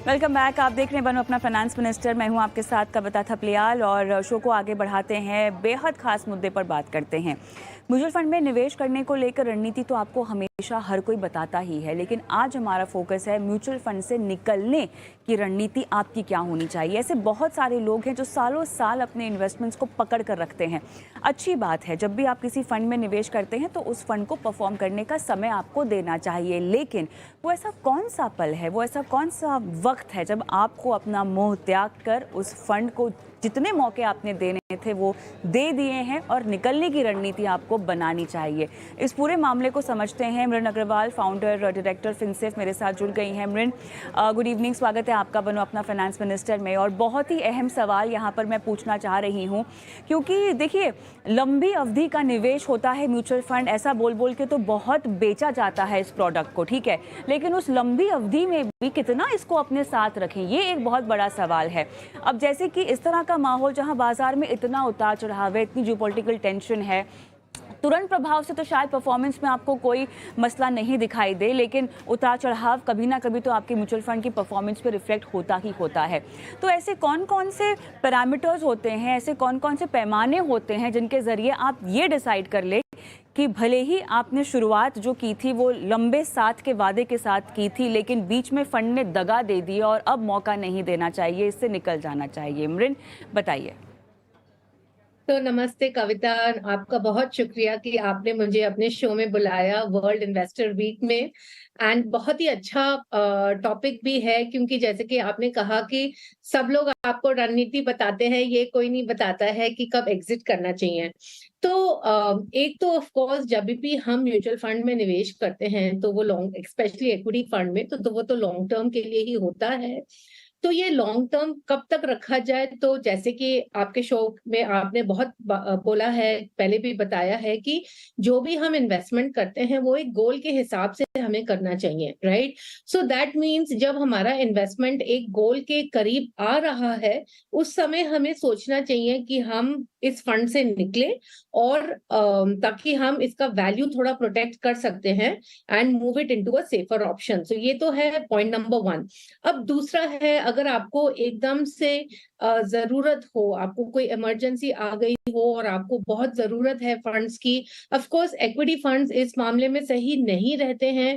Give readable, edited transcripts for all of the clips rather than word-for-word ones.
Welcome back. आप देख रहे हैं बनो अपना फाइनेंस मिनिस्टर। मैं हूं आपके साथ कविता थपलियाल और शो को आगे बढ़ाते हैं, बेहद खास मुद्दे पर बात करते हैं। म्यूचुअल फंड में निवेश करने को लेकर रणनीति तो आपको हमेशा हर कोई बताता ही है, लेकिन आज हमारा फोकस है म्यूचुअल फंड से निकलने की रणनीति आपकी क्या होनी चाहिए। ऐसे बहुत सारे लोग हैं जो सालों साल अपने इन्वेस्टमेंट्स को पकड़ कर रखते हैं। अच्छी बात है, जब भी आप किसी फंड में निवेश करते हैं तो उस फंड को परफॉर्म करने का समय आपको देना चाहिए, लेकिन वो ऐसा कौन सा पल है, वो ऐसा कौन सा वक्त है जब आपको अपना मोह त्याग कर उस फंड को जितने मौके आपने देने थे वो दे दिए हैं और निकलने की रणनीति आपको बनानी चाहिए। इस पूरे मामले को समझते हैं मृण अग्रवाल, फाउंडर डायरेक्टर फिनसेफ, मेरे साथ जुड़ गई हैं। मृण, गुड इवनिंग, स्वागत है आपका बनो अपना फाइनेंस मिनिस्टर में। और बहुत ही अहम सवाल यहाँ पर मैं पूछना चाह रही हूँ, क्योंकि देखिए लंबी अवधि का निवेश होता है म्यूचुअल फंड, ऐसा बोल बोल के तो बहुत बेचा जाता है इस प्रोडक्ट को, ठीक है, लेकिन उस लंबी अवधि में भी कितना इसको अपने साथ रखें, ये एक बहुत बड़ा सवाल है। अब जैसे कि इस तरह का माहौल जहां बाजार में इतना उतार चढ़ाव है, इतनी जियोपॉलिटिकल टेंशन है, तुरंत प्रभाव से तो शायद परफॉर्मेंस में आपको कोई मसला नहीं दिखाई दे, लेकिन उतार चढ़ाव कभी ना कभी तो आपके म्यूचुअल फंड की परफॉर्मेंस पे रिफ्लेक्ट होता ही होता है। तो ऐसे कौन कौन से पैरामीटर्स होते हैं, ऐसे कौन कौन से पैमाने होते हैं जिनके ज़रिए आप ये डिसाइड कर ले कि भले ही आपने शुरुआत जो की थी वो लंबे साथ के वादे के साथ की थी, लेकिन बीच में फंड ने दगा दे दी और अब मौका नहीं देना चाहिए, इससे निकल जाना चाहिए। मृण, बताइए। तो नमस्ते कविता, आपका बहुत शुक्रिया कि आपने मुझे अपने शो में बुलाया वर्ल्ड इन्वेस्टर वीक में। एंड बहुत ही अच्छा टॉपिक भी है, क्योंकि जैसे कि आपने कहा कि सब लोग आपको रणनीति बताते हैं, ये कोई नहीं बताता है कि कब एग्जिट करना चाहिए। तो एक तो ऑफ कोर्स जब भी हम म्यूचुअल फंड में निवेश करते हैं तो वो लॉन्ग, स्पेशली इक्विटी फंड में, तो वो तो लॉन्ग टर्म के लिए ही होता है। तो ये लॉन्ग टर्म कब तक रखा जाए, तो जैसे कि आपके शो में आपने बहुत बोला है, पहले भी बताया है कि जो भी हम इन्वेस्टमेंट करते हैं वो एक गोल के हिसाब से हमें करना चाहिए, राइट। सो दैट मीन्स जब हमारा इन्वेस्टमेंट एक गोल के करीब आ रहा है, उस समय हमें सोचना चाहिए कि हम इस फंड से निकले और ताकि हम इसका वैल्यू थोड़ा प्रोटेक्ट कर सकते हैं and move it into a safer option. So ये तो है पॉइंट नंबर 1। अब दूसरा है, अगर आपको एकदम से जरूरत हो, आपको कोई इमरजेंसी आ गई हो और आपको बहुत जरूरत है फंड्स की, ऑफ कोर्स इक्विटी फंड्स इस मामले में सही नहीं रहते हैं।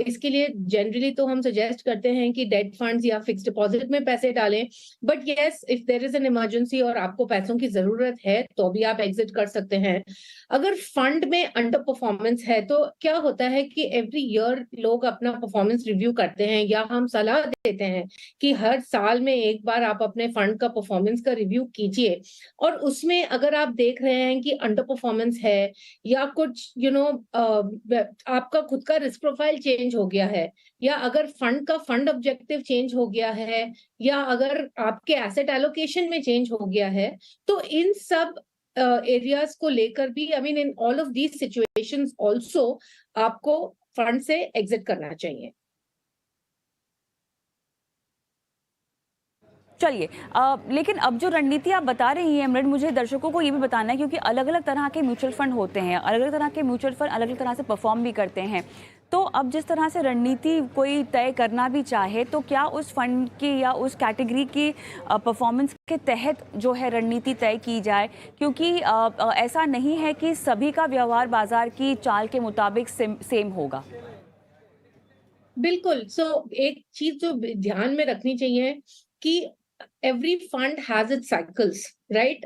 इसके लिए जनरली तो हम सजेस्ट करते हैं कि डेट फंड्स या फिक्स डिपॉजिट में पैसे डालें। But yes, if there is an emergency और आपको पैसों की जरूरत है तो भी आप एग्जिट कर सकते हैं। अगर फंड में अंडर परफॉर्मेंस है तो क्या होता है कि एवरी ईयर लोग अपना परफॉर्मेंस रिव्यू करते हैं, या हम सलाह देते हैं कि हर साल में एक बार आप अपने फंड का परफॉर्मेंस का रिव्यू कीजिए। और उसमें अगर आप देख रहे हैं कि अंडर परफॉर्मेंस है या कुछ आपका खुद का रिस्क प्रोफाइल चेंज हो गया है, या अगर फंड का फंड ऑब्जेक्टिव चेंज हो गया है, या अगर आपके एसेट एलोकेशन में चेंज हो गया है, तो इन सब एरियाज को लेकर भी, I mean in all of these situations also आपको फंड से एग्जिट करना चाहिए। चलिए, लेकिन अब जो रणनीति आप बता रही हैं मृण, मुझे दर्शकों को ये भी बताना है, क्योंकि अलग अलग तरह के म्यूचुअल फंड होते हैं, अलग अलग तरह के म्यूचुअल फंड अलग अलग तरह से परफॉर्म भी करते हैं। तो अब जिस तरह से रणनीति कोई तय करना भी चाहे, तो क्या उस फंड की या उस कैटेगरी की परफॉर्मेंस के तहत जो है रणनीति तय की जाए, क्योंकि ऐसा नहीं है कि सभी का व्यवहार बाजार की चाल के मुताबिक सेम होगा। बिल्कुल। एक चीज जो ध्यान में रखनी चाहिए कि every fund has its cycles, right.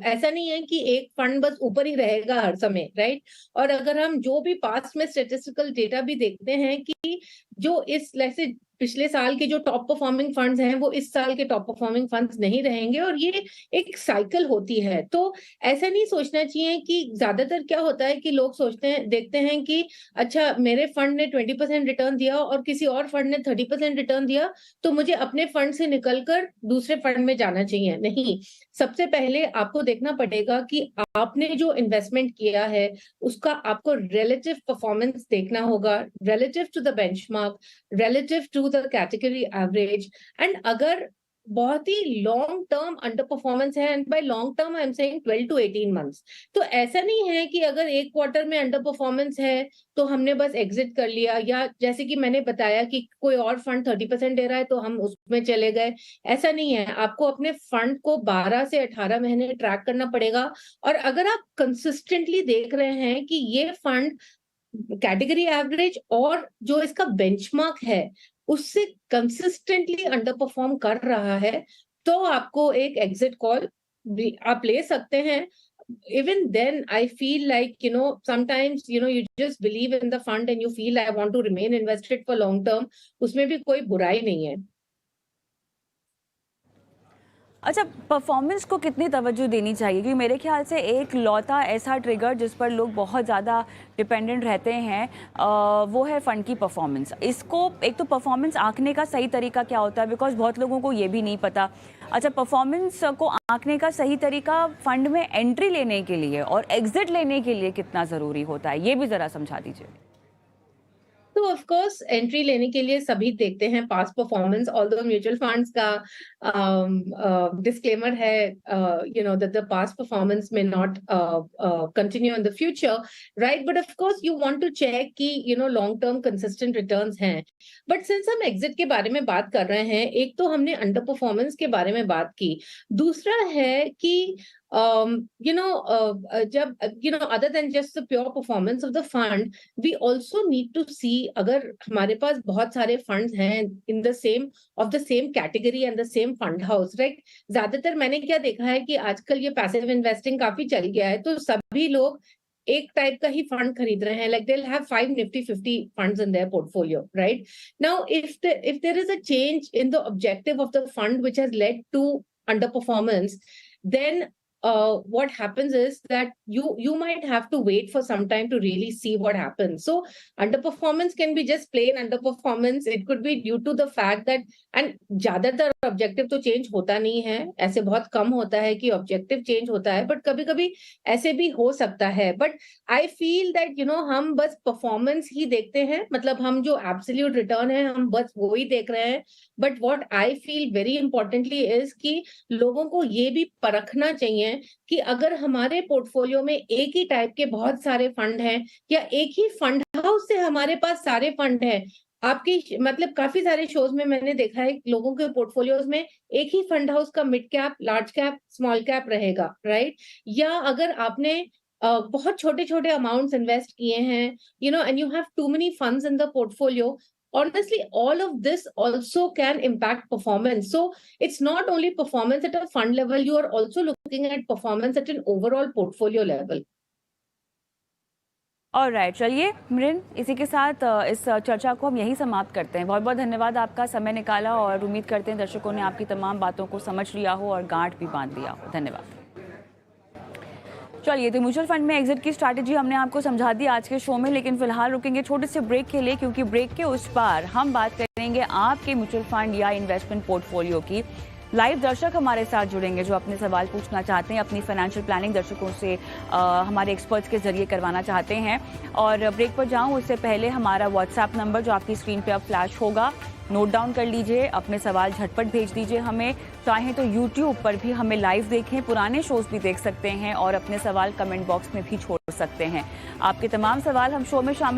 ऐसा नहीं है कि एक फंड बस ऊपर ही रहेगा हर समय, राइट। और अगर हम जो भी पास्ट में स्टेटिस्टिकल डेटा भी देखते हैं कि जो इस जैसे पिछले साल के जो टॉप परफॉर्मिंग फंड्स हैं वो इस साल के टॉप परफॉर्मिंग फंड्स नहीं रहेंगे, और ये एक साइकिल होती है। तो ऐसा नहीं सोचना चाहिए कि ज्यादातर क्या होता है कि लोग सोचते हैं, देखते हैं कि अच्छा मेरे फंड ने 20% रिटर्न दिया और किसी और फंड ने 30% रिटर्न दिया, तो मुझे अपने फंड से निकलकर दूसरे फंड में जाना चाहिए। नहीं, सबसे पहले आपको देखना पड़ेगा कि आपने जो इन्वेस्टमेंट किया है उसका आपको रिलेटिव परफॉर्मेंस देखना होगा, relative to the benchmark, relative to the category average। and अगर बहुत ही लॉन्ग टर्म अंडर परफॉर्मेंस है, and by long term I am saying 12 to 18 months. तो ऐसा नहीं है कि अगर एक क्वार्टर में अंडर परफॉर्मेंस है तो हमने बस एग्जिट कर लिया, या जैसे कि मैंने बताया कि कोई और फंड 30% दे रहा है तो हम उसमें चले गए। ऐसा नहीं है, आपको अपने फंड को 12 से 18 महीने ट्रैक करना पड़ेगा। और अगर आप कंसिस्टेंटली देख रहे हैं कि ये फंड कैटेगरी एवरेज और जो इसका बेंचमार्क है उससे कंसिस्टेंटली अंडर परफॉर्म कर रहा है, तो आपको एक एग्जिट कॉल आप ले सकते हैं। Even then I feel like, sometimes, you just believe in the fund and you feel I want to remain invested for long term, उसमें भी कोई बुराई नहीं है। अच्छा, परफॉर्मेंस को कितनी तवज्जो देनी चाहिए? क्योंकि मेरे ख्याल से एक लौता ऐसा ट्रिगर जिस पर लोग बहुत ज़्यादा डिपेंडेंट रहते हैं, वो है फ़ंड की परफॉर्मेंस। इसको एक तो परफॉर्मेंस आंकने का सही तरीका क्या होता है, बिकॉज बहुत लोगों को ये भी नहीं पता। अच्छा, परफॉर्मेंस को आंकने का सही तरीका फ़ंड में एंट्री लेने के लिए और एग्जिट लेने के लिए कितना ज़रूरी होता है, ये भी ज़रा समझा दीजिए। तो ऑफ कोर्स एंट्री लेने के लिए सभी देखते हैं past performance, although mutual funds का डिस्क्लेमर है, that the past performance may not continue in the future, right? But of course you want to check कि long term consistent returns हैं। But since हम exit के बारे में बात कर रहे हैं, एक तो हमने अंडर परफॉर्मेंस के बारे में बात की, दूसरा है कि जब other than just the pure performance of the fund, we also need to see अगर हमारे पास बहुत सारे फंड्स हैं in the same category and the same fund house, right? ज्यादातर मैंने क्या देखा है कि आजकल ये पैसिव इन्वेस्टिंग काफी चल गया है, तो सभी लोग एक टाइप का ही फंड खरीद रहे हैं, like they'll have 5 Nifty 50 funds in their portfolio, right? Now if there is a change in the objective of the fund which has led to underperformance, then what happens is that you might have to wait for some time to really see what happens. So underperformance can be just plain underperformance. It could be due to the fact that, and ज्यादातर objective तो change होता नहीं है, ऐसे बहुत कम होता है कि ऑब्जेक्टिव चेंज होता है, बट कभी कभी ऐसे भी हो सकता है। बट आई फील दैट हम बस परफॉर्मेंस ही देखते हैं, मतलब हम जो एब्सोल्यूट रिटर्न है हम बस वो ही देख रहे हैं। But what I feel very importantly is कि लोगों को ये भी परखना चाहिए कि अगर हमारे पोर्टफोलियो में एक ही टाइप के बहुत सारे फंड हैं, या एक ही फंड हाउस से हमारे पास सारे फंड हैं, आपकी मतलब काफी सारे शोज में मैंने देखा है लोगों के पोर्टफोलियोज में एक ही फंड हाउस का mid cap, large cap, small cap रहेगा, राइट? या अगर आपने बहुत छोटे छोटे अमाउंट्स इन्वेस्ट किए हैं, and you have too many funds in the portfolio, honestly all of this also can impact performance. So it's not only performance at a fund level, you are also looking at performance at an overall portfolio level. Alright, चलिए मृन, इसी के साथ इस चर्चा को हम यहीं समाप्त करते हैं। बहुत बहुत धन्यवाद, आपका समय निकाला, और उम्मीद करते हैं दर्शकों ने आपकी तमाम बातों को समझ लिया हो और गांठ भी बांध लिया हो। धन्यवाद। चलिए, तो म्यूचुअल फंड में एग्जिट की स्ट्रैटेजी हमने आपको समझा दी आज के शो में, लेकिन फिलहाल रुकेंगे छोटे से ब्रेक के लिए, क्योंकि ब्रेक के उस पार हम बात करेंगे आपके म्यूचुअल फंड या इन्वेस्टमेंट पोर्टफोलियो की। लाइव दर्शक हमारे साथ जुड़ेंगे जो अपने सवाल पूछना चाहते हैं, अपनी फाइनेंशियल प्लानिंग दर्शकों से हमारे एक्सपर्ट्स के जरिए करवाना चाहते हैं। और ब्रेक पर जाऊं उससे पहले हमारा व्हाट्सएप नंबर जो आपकी स्क्रीन पे अब फ्लैश होगा, नोट डाउन कर लीजिए, अपने सवाल झटपट भेज दीजिए हमें। चाहें तो यूट्यूब पर भी हमें लाइव देखें, पुराने शोज भी देख सकते हैं और अपने सवाल कमेंट बॉक्स में भी छोड़ सकते हैं। आपके तमाम सवाल हम शो में शामिल